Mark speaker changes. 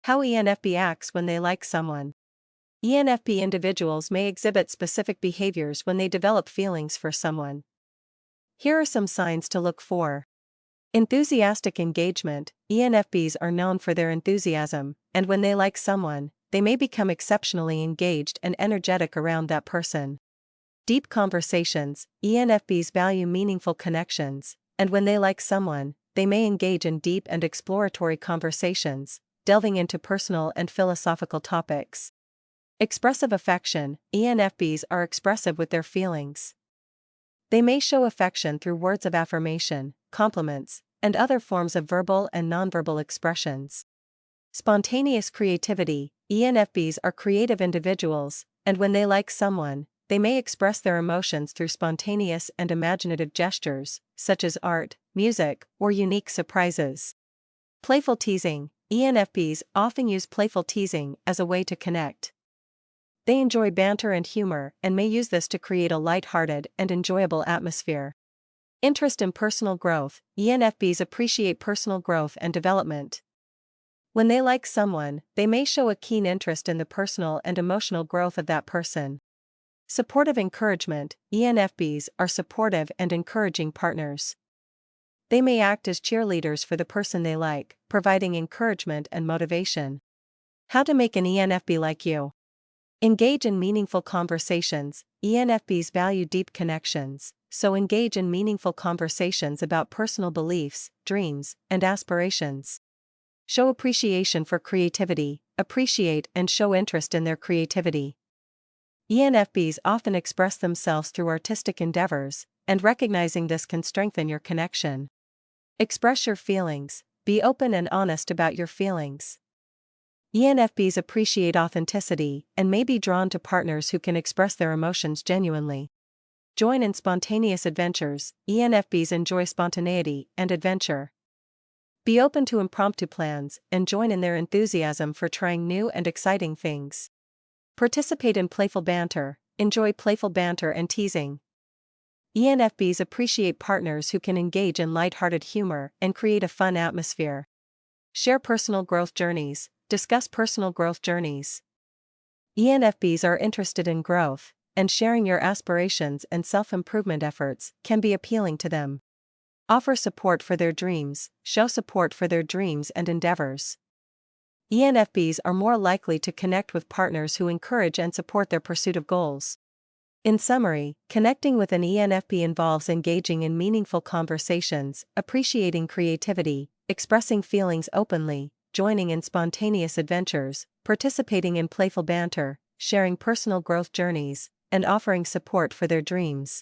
Speaker 1: How ENFP acts when they like someone. ENFP individuals may exhibit specific behaviors when they develop feelings for someone. Here are some signs to look for. Enthusiastic engagement. ENFPs are known for their enthusiasm, and when they like someone, they may become exceptionally engaged and energetic around that person. Deep conversations. ENFPs value meaningful connections, and when they like someone, they may engage in deep and exploratory conversations, delving into personal and philosophical topics. Expressive affection. ENFPs are expressive with their feelings. They may show affection through words of affirmation, compliments, and other forms of verbal and nonverbal expressions. Spontaneous creativity. ENFPs are creative individuals, and when they like someone, they may express their emotions through spontaneous and imaginative gestures, such as art, music, or unique surprises. Playful teasing. ENFPs often use playful teasing as a way to connect. They enjoy banter and humor and may use this to create a light-hearted and enjoyable atmosphere. Interest in personal growth. ENFPs appreciate personal growth and development. When they like someone, they may show a keen interest in the personal and emotional growth of that person. Supportive encouragement. ENFPs are supportive and encouraging partners. They may act as cheerleaders for the person they like, providing encouragement and motivation. How to make an ENFP like you. Engage in meaningful conversations. ENFPs value deep connections, so engage in meaningful conversations about personal beliefs, dreams, and aspirations. Show appreciation for creativity. Appreciate and show interest in their creativity. ENFPs often express themselves through artistic endeavors, and recognizing this can strengthen your connection. Express your feelings. Be open and honest about your feelings. ENFPs appreciate authenticity and may be drawn to partners who can express their emotions genuinely. Join in spontaneous adventures. ENFPs enjoy spontaneity and adventure. Be open to impromptu plans and join in their enthusiasm for trying new and exciting things. Participate in playful banter. Enjoy playful banter and teasing. ENFPs appreciate partners who can engage in light-hearted humor and create a fun atmosphere. Share personal growth journeys. Discuss personal growth journeys. ENFPs are interested in growth, and sharing your aspirations and self-improvement efforts can be appealing to them. Offer support for their dreams. Show support for their dreams and endeavors. ENFPs are more likely to connect with partners who encourage and support their pursuit of goals. In summary, connecting with an ENFP involves engaging in meaningful conversations, appreciating creativity, expressing feelings openly, joining in spontaneous adventures, participating in playful banter, sharing personal growth journeys, and offering support for their dreams.